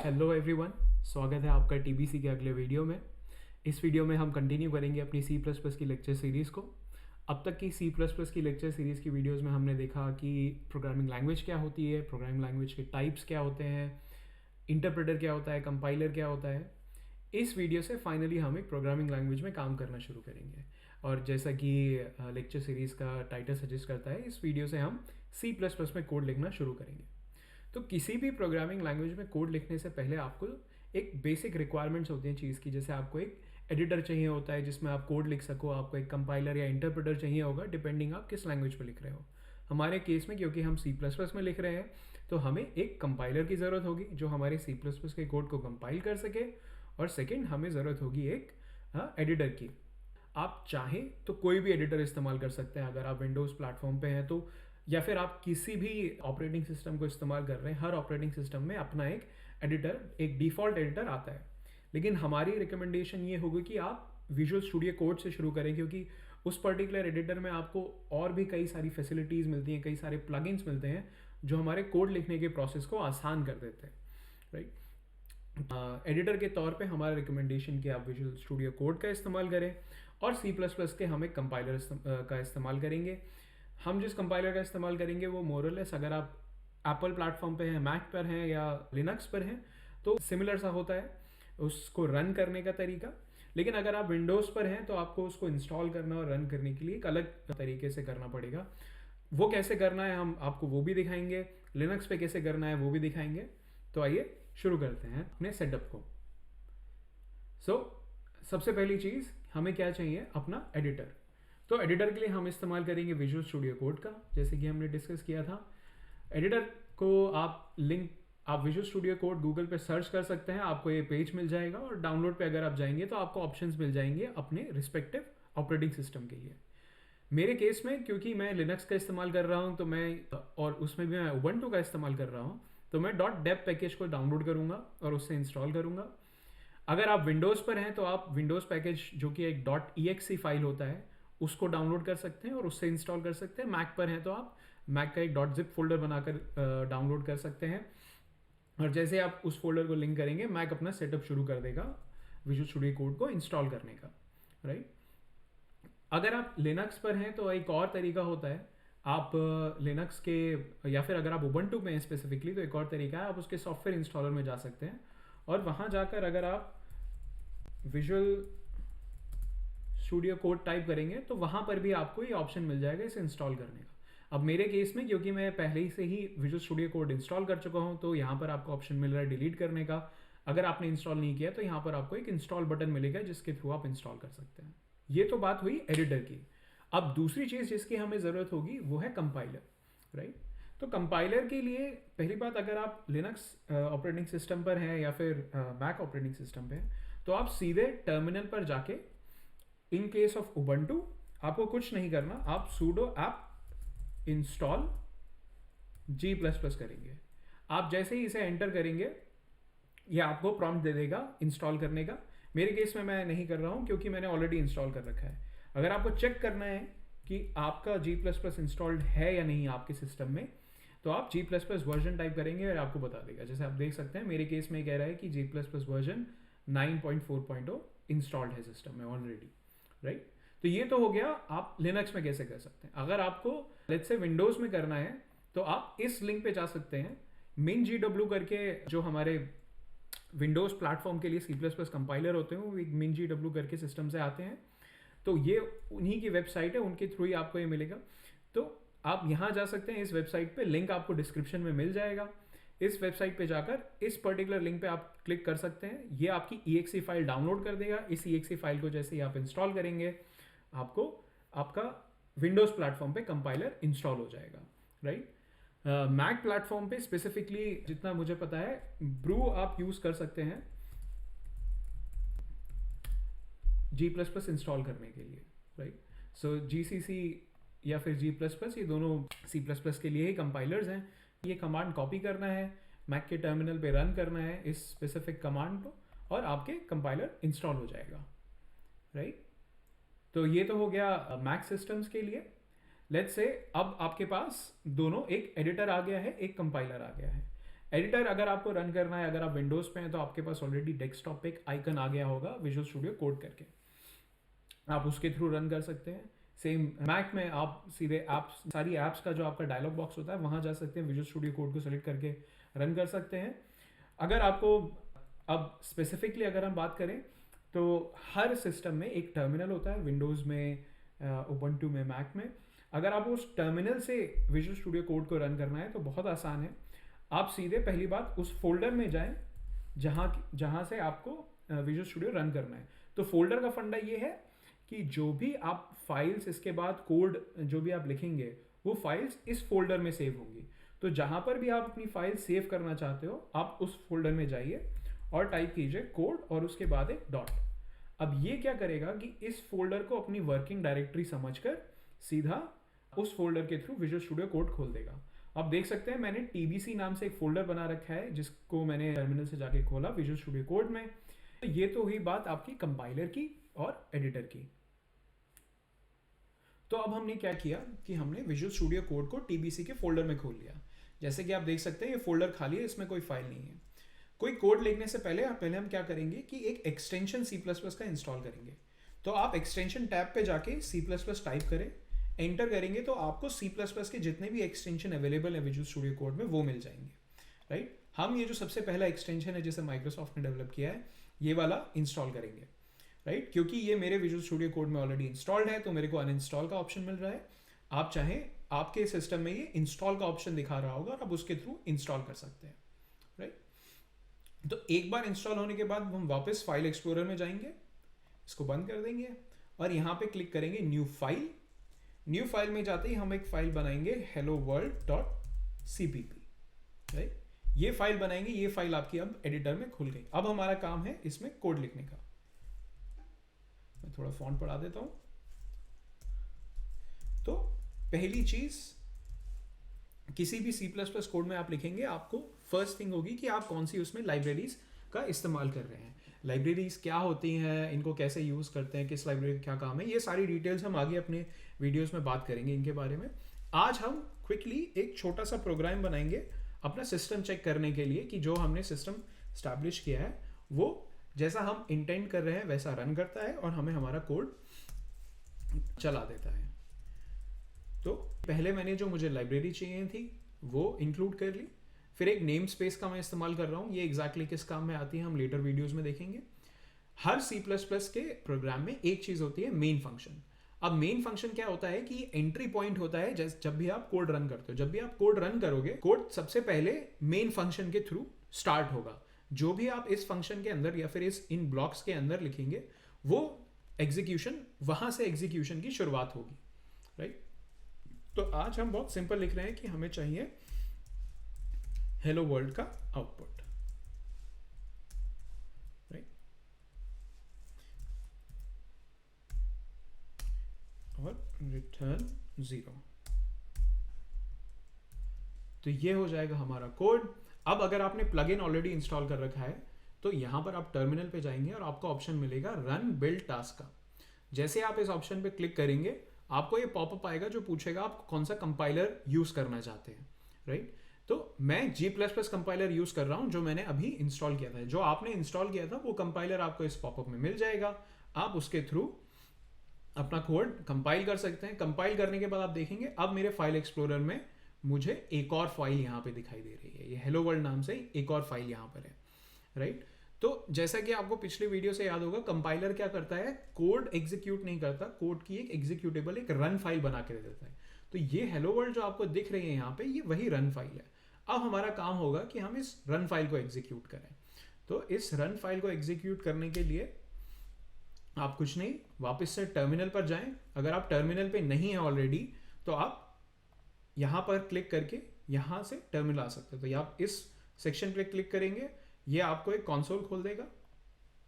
Hello everyone, स्वागत है आपका टीबीसी के अगले वीडियो में। इस वीडियो में हम कंटिन्यू करेंगे अपनी सी प्लस प्लस की लेक्चर सीरीज़ को। अब तक की सी प्लस प्लस की लेक्चर सीरीज़ की वीडियोस में हमने देखा कि प्रोग्रामिंग लैंग्वेज क्या होती है, प्रोग्रामिंग लैंग्वेज के टाइप्स क्या होते हैं, इंटरप्रेटर क्या होता है, कंपाइलर क्या होता है। इस वीडियो से फाइनली हम एक प्रोग्रामिंग लैंग्वेज में काम करना शुरू करेंगे। और जैसा कि लेक्चर सीरीज़ का टाइटल सजेस्ट करता है, इस वीडियो से हम सी प्लस प्लस में कोड लिखना शुरू करेंगे। तो किसी भी प्रोग्रामिंग लैंग्वेज में कोड लिखने से पहले आपको एक बेसिक रिक्वायरमेंट्स होती हैं चीज़ की। जैसे आपको एक एडिटर चाहिए होता है जिसमें आप कोड लिख सको, आपको एक कंपाइलर या इंटरप्रेटर चाहिए होगा, डिपेंडिंग आप किस लैंग्वेज में लिख रहे हो। हमारे केस में क्योंकि हम सी प्लस प्लस में लिख रहे हैं तो हमें एक कंपाइलर की ज़रूरत होगी जो हमारे सी प्लस प्लस के कोड को कंपाइल कर सके, और सेकेंड हमें ज़रूरत होगी एक एडिटर की। आप चाहें तो कोई भी एडिटर इस्तेमाल कर सकते हैं अगर आप विंडोज़ प्लेटफॉर्म पे हैं तो, या फिर आप किसी भी ऑपरेटिंग सिस्टम को इस्तेमाल कर रहे हैं। हर ऑपरेटिंग सिस्टम में अपना एक एडिटर, एक डिफ़ॉल्ट एडिटर आता है। लेकिन हमारी रिकमेंडेशन ये होगी कि आप विजुअल स्टूडियो कोड से शुरू करें, क्योंकि उस पर्टिकुलर एडिटर में आपको और भी कई सारी फैसिलिटीज़ मिलती हैं, कई सारे प्लगइन्स मिलते हैं जो हमारे कोड लिखने के प्रोसेस को आसान कर देते हैं, राइट। एडिटर के तौर पे हमारा रिकमेंडेशन कि आप विजुअल स्टूडियो कोड का इस्तेमाल करें, और सी प्लस प्लस के हम एक कंपाइलर का इस्तेमाल करेंगे। हम जिस कंपाइलर का इस्तेमाल करेंगे वो मोरलेस, अगर आप एप्पल प्लेटफॉर्म पे हैं, मैक पर हैं या लिनक्स पर हैं तो सिमिलर सा होता है उसको रन करने का तरीका। लेकिन अगर आप विंडोज़ पर हैं तो आपको उसको इंस्टॉल करना और रन करने के लिए एक अलग तरीके से करना पड़ेगा। वो कैसे करना है हम आपको वो भी दिखाएंगे, लिनक्स पे कैसे करना है वो भी दिखाएंगे। तो आइए शुरू करते हैं अपने सेटअप को। सबसे पहली चीज़ हमें क्या चाहिए, अपना एडिटर। तो एडिटर के लिए हम इस्तेमाल करेंगे विजुअल स्टूडियो कोड का, जैसे कि हमने डिस्कस किया था। एडिटर को आप विजुअल स्टूडियो कोड गूगल पे सर्च कर सकते हैं, आपको ये पेज मिल जाएगा। और डाउनलोड पे अगर आप जाएंगे तो आपको ऑप्शंस मिल जाएंगे अपने रिस्पेक्टिव ऑपरेटिंग सिस्टम के लिए। मेरे केस में क्योंकि मैं लिनक्स का इस्तेमाल कर रहा हूँ तो और उसमें भी मैं उबंटू का इस्तेमाल कर रहा हूँ, तो मैं .deb पैकेज को डाउनलोड करूँगा और उससे इंस्टॉल करूँगा। अगर आप विंडोज़ पर हैं तो आप विंडोज़ पैकेज जो कि एक .exe फाइल होता है उसको डाउनलोड कर सकते हैं और उससे इंस्टॉल कर सकते हैं। मैक पर हैं तो आप मैक का एक .zip फोल्डर बनाकर डाउनलोड कर सकते हैं, और जैसे आप उस फोल्डर को लिंक करेंगे मैक अपना सेटअप शुरू कर देगा विजुअल स्टूडियो कोड को इंस्टॉल करने का, राइट। अगर आप लिनक्स पर हैं तो एक और तरीका होता है, आप लिनक्स के, या फिर अगर आप उबंटू में हैं स्पेसिफिकली तो एक और तरीका है, आप उसके सॉफ्टवेयर इंस्टॉलर में जा सकते हैं और वहाँ जाकर अगर आप विजुअल स्टूडियो कोड टाइप करेंगे तो वहाँ पर भी आपको ये ऑप्शन मिल जाएगा इसे इंस्टॉल करने का। अब मेरे केस में क्योंकि मैं पहले ही से ही विजुअल स्टूडियो कोड इंस्टॉल कर चुका हूँ तो यहाँ पर आपको ऑप्शन मिल रहा है डिलीट करने का। अगर आपने इंस्टॉल नहीं किया तो यहाँ पर आपको एक इंस्टॉल बटन मिलेगा जिसके थ्रू आप इंस्टॉल कर सकते हैं। ये तो बात हुई एडिटर की। अब दूसरी चीज़ जिसकी हमें ज़रूरत होगी वो है कंपाइलर, राइट। तो कंपाइलर के लिए पहली बात, अगर आप लिनक्स ऑपरेटिंग सिस्टम पर हैं या फिर मैक ऑपरेटिंग सिस्टम पे हैं तो आप सीधे टर्मिनल पर जाके, इन केस ऑफ उबंटू आपको कुछ नहीं करना, आप sudo apt install g++ करेंगे। आप जैसे ही इसे एंटर करेंगे ये आपको प्रॉम्प्ट दे देगा इंस्टॉल करने का। मेरे केस में मैं नहीं कर रहा हूँ क्योंकि मैंने ऑलरेडी इंस्टॉल कर रखा है। अगर आपको चेक करना है कि आपका g++ इंस्टॉल्ड है या नहीं आपके सिस्टम में तो आप g++ वर्जन टाइप करेंगे और आपको बता देगा। जैसे आप देख सकते हैं मेरे केस में कह रहा है कि g++ वर्जन 9.4.0 इंस्टॉल्ड है सिस्टम में ऑलरेडी, राइट। तो ये तो हो गया आप लिनक्स में कैसे कर सकते हैं। अगर आपको लेट्स से विंडोज़ में करना है तो आप इस लिंक पे जा सकते हैं, MinGW करके, जो हमारे विंडोज़ प्लेटफॉर्म के लिए C++ कंपाइलर होते हैं वो MinGW करके सिस्टम से आते हैं। तो ये उन्हीं की वेबसाइट है, उनके थ्रू ही आपको ये मिलेगा। तो आप यहाँ जा सकते हैं इस वेबसाइट पे, लिंक आपको डिस्क्रिप्शन में मिल जाएगा। इस वेबसाइट पे जाकर इस पर्टिकुलर लिंक पे आप क्लिक कर सकते हैं, ये आपकी exe फाइल डाउनलोड कर देगा। इस exe फाइल को जैसे ही आप इंस्टॉल करेंगे आपको आपका विंडोज़ प्लेटफॉर्म पे कंपाइलर इंस्टॉल हो जाएगा, राइट। मैक प्लेटफॉर्म पे स्पेसिफिकली जितना मुझे पता है ब्रू आप यूज़ कर सकते हैं g++ इंस्टॉल करने के लिए, राइट। सो GCC या फिर g++ ये दोनों C++ के लिए ही कंपाइलर्स हैं। ये कमांड कॉपी करना है, मैक के टर्मिनल पे रन करना है इस स्पेसिफिक कमांड को और आपके कंपाइलर इंस्टॉल हो जाएगा, राइट। तो ये तो हो गया मैक सिस्टम्स के लिए। लेट्स से अब आपके पास दोनों, एक एडिटर आ गया है, एक कंपाइलर आ गया है। एडिटर अगर आपको रन करना है, अगर आप विंडोज़ पे हैं तो आपके पास ऑलरेडी डेस्कटॉप पे एक आइकन आ गया होगा विजुअल स्टूडियो कोड करके, आप उसके थ्रू रन कर सकते हैं। सेम मैक में आप सीधे ऐप्स, सारी ऐप्स का जो आपका डायलॉग बॉक्स होता है वहाँ जा सकते हैं, विजुअल स्टूडियो कोड को सेलेक्ट करके रन कर सकते हैं। अगर आपको अब स्पेसिफिकली अगर हम बात करें तो हर सिस्टम में एक टर्मिनल होता है, विंडोज़ में, उबंटू में, मैक में। अगर आप उस टर्मिनल से विजुअल स्टूडियो कोड को रन करना है तो बहुत आसान है। आप सीधे पहली बात उस फोल्डर में जाएं जहाँ से आपको विजुअल स्टूडियो रन करना है। तो फोल्डर का फंडा ये है कि जो भी आप फाइल्स, इसके बाद कोड जो भी आप लिखेंगे वो फाइल्स इस फोल्डर में सेव होंगी। तो जहाँ पर भी आप अपनी फाइल सेव करना चाहते हो आप उस फोल्डर में जाइए और टाइप कीजिए कोड और उसके बाद एक डॉट। अब ये क्या करेगा कि इस फोल्डर को अपनी वर्किंग डायरेक्टरी समझकर सीधा उस फोल्डर के थ्रू विजुअल स्टूडियो कोड खोल देगा। आप देख सकते हैं मैंने TBC नाम से एक फोल्डर बना रखा है जिसको मैंने टर्मिनल से जाके खोला विजुअल स्टूडियो कोड में। तो ये तो हुई बात आपकी कंपाइलर की और एडिटर की। तो अब हमने क्या किया कि हमने विजुअल स्टूडियो कोड को TBC के फोल्डर में खोल लिया। जैसे कि आप देख सकते हैं ये फोल्डर खाली है, इसमें कोई फाइल नहीं है। कोई कोड लिखने से पहले हम क्या करेंगे कि एक एक्सटेंशन C++ का इंस्टॉल करेंगे। तो आप एक्सटेंशन टैब पे जाके C++ टाइप करें, एंटर करेंगे तो आपको C++ के जितने भी एक्सटेंशन अवेलेबल है विजुअल स्टूडियो कोड में वो मिल जाएंगे, राइट। हम ये जो सबसे पहला एक्सटेंशन है जिसे माइक्रोसॉफ्ट ने डेवलप किया है ये वाला इंस्टॉल करेंगे, राइट। क्योंकि ये मेरे विजुअल स्टूडियो कोड में ऑलरेडी इंस्टॉल्ड है तो मेरे को अनइंस्टॉल का ऑप्शन मिल रहा है। आप चाहें आपके सिस्टम में ये इंस्टॉल का ऑप्शन दिखा रहा होगा और आप उसके थ्रू इंस्टॉल कर सकते हैं, राइट। तो एक बार इंस्टॉल होने के बाद हम वापस फाइल एक्सप्लोरर में जाएंगे, इसको बंद कर देंगे और यहाँ पे क्लिक करेंगे न्यू फाइल। न्यू फाइल में जाते ही हम एक फाइल बनाएंगे helloworld.cpp, राइट। ये फाइल बनाएंगे, ये फाइल आपकी अब एडिटर में खुल गई। अब हमारा काम है इसमें कोड लिखने का। मैं थोड़ा फॉन्ट बढ़ा देता हूं। तो पहली चीज किसी भी C++ कोड में आप लिखेंगे, आपको फर्स्ट थिंग होगी कि आप कौन सी उसमें लाइब्रेरीज का इस्तेमाल कर रहे हैं। लाइब्रेरीज क्या होती हैं, इनको कैसे यूज़ करते हैं, किस लाइब्रेरी का क्या काम है, ये सारी डिटेल्स हम आगे अपने वीडियोस में बात करेंगे इनके बारे में। आज हम क्विकली एक छोटा सा प्रोग्राम बनाएंगे अपना सिस्टम चेक करने के लिए कि जो हमने सिस्टम स्टैब्लिश किया है वो जैसा हम इंटेंट कर रहे हैं वैसा रन करता है और हमें हमारा कोड चला देता है। तो पहले मैंने जो मुझे लाइब्रेरी चाहिए थी वो इंक्लूड कर ली। फिर एक नेम स्पेस का मैं इस्तेमाल कर रहा हूँ, ये एग्जैक्टली किस काम में आती है हम लेटर वीडियोस में देखेंगे। हर C++ के प्रोग्राम में एक चीज़ होती है मेन फंक्शन। अब मेन फंक्शन क्या होता है कि एंट्री पॉइंट होता है जब भी आप कोड रन करते हो। जब भी आप कोड रन करोगे कोड सबसे पहले मेन फंक्शन के थ्रू स्टार्ट होगा। जो भी आप इस फंक्शन के अंदर या फिर इन ब्लॉक्स के अंदर लिखेंगे वो एग्जीक्यूशन, वहां से एग्जीक्यूशन की शुरुआत होगी, राइट। तो आज हम बहुत सिंपल लिख रहे हैं कि हमें चाहिए हेलो वर्ल्ड का आउटपुट, राइट। और रिटर्न 0। तो ये हो जाएगा हमारा कोड। अब अगर आपने प्लगइन ऑलरेडी इंस्टॉल कर रखा है तो यहां पर आप टर्मिनल पे जाएंगे और आपको ऑप्शन मिलेगा रन बिल्ड टास्क का। जैसे आप इस ऑप्शन पे क्लिक करेंगे आपको ये पॉपअप आएगा जो पूछेगा आप कौन सा कंपाइलर यूज करना चाहते हैं, राइट। तो मैं G++ कंपाइलर यूज कर रहा हूं जो मैंने अभी इंस्टॉल किया था। जो आपने इंस्टॉल किया था वो कंपाइलर आपको इस पॉपअप में मिल जाएगा। आप उसके थ्रू अपना कोड कंपाइल कर सकते हैं। कंपाइल करने के बाद आप देखेंगे अब मेरे फाइल एक्सप्लोरर में मुझे एक और फाइल यहाँ पे दिखाई दे रही है। ये हेलो वर्ल्ड नाम से एक और फाइल यहाँ पर है, राइट। तो जैसा कि आपको पिछले वीडियो से याद होगा कंपाइलर क्या करता है, कोड एग्जीक्यूट नहीं करता, कोड की एक एग्जीक्यूटेबल एक रन फाइल बना के दे देता है। तो ये हेलो वर्ल्ड जो आपको दिख रही है यहाँ पे ये वही रन फाइल है। अब हमारा काम होगा कि हम इस रन फाइल को एग्जीक्यूट करें। तो इस रन फाइल को एग्जीक्यूट करने के लिए आप कुछ नहीं, वापस से टर्मिनल पर जाएं। अगर आप टर्मिनल पे नहीं है ऑलरेडी तो आप यहाँ पर क्लिक करके यहाँ से टर्मिनल आ सकते हैं। तो आप इस सेक्शन पे क्लिक करेंगे, ये आपको एक कंसोल खोल देगा,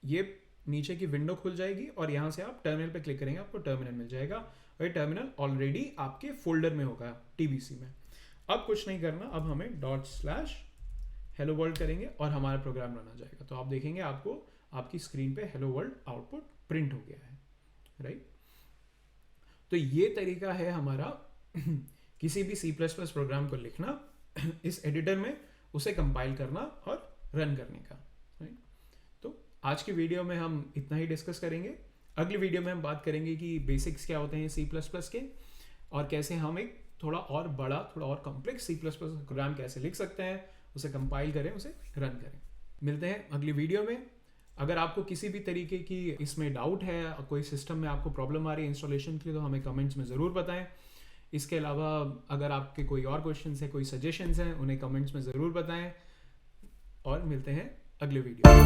ये नीचे की विंडो खुल जाएगी और यहाँ से आप टर्मिनल पे क्लिक करेंगे आपको टर्मिनल मिल जाएगा और ये टर्मिनल ऑलरेडी आपके फोल्डर में होगा TBC में। अब कुछ नहीं करना, अब हमें ./hello world करेंगे और हमारा प्रोग्राम रन आ जाएगा। तो आप देखेंगे आपको आपकी स्क्रीन पे हेलो वर्ल्ड आउटपुट प्रिंट हो गया है, राइट। तो ये तरीका है हमारा किसी भी C++ प्रोग्राम को लिखना इस एडिटर में उसे कंपाइल करना और रन करने का। राइट, तो आज की वीडियो में हम इतना ही डिस्कस करेंगे। अगली वीडियो में हम बात करेंगे कि बेसिक्स क्या होते हैं C++ के, और कैसे हम एक थोड़ा और बड़ा, थोड़ा और कॉम्प्लेक्स C++ प्रोग्राम कैसे लिख सकते हैं, उसे कंपाइल करें, उसे रन करें। मिलते हैं अगली वीडियो में। अगर आपको किसी भी तरीके की इसमें डाउट है, कोई सिस्टम में आपको प्रॉब्लम आ रही है इंस्टॉलेशन की, तो हमें कमेंट्स में ज़रूर बताएं। इसके अलावा अगर आपके कोई और क्वेश्चंस हैं, कोई सजेशंस हैं, उन्हें कमेंट्स में ज़रूर बताएं। और मिलते हैं अगले वीडियो में।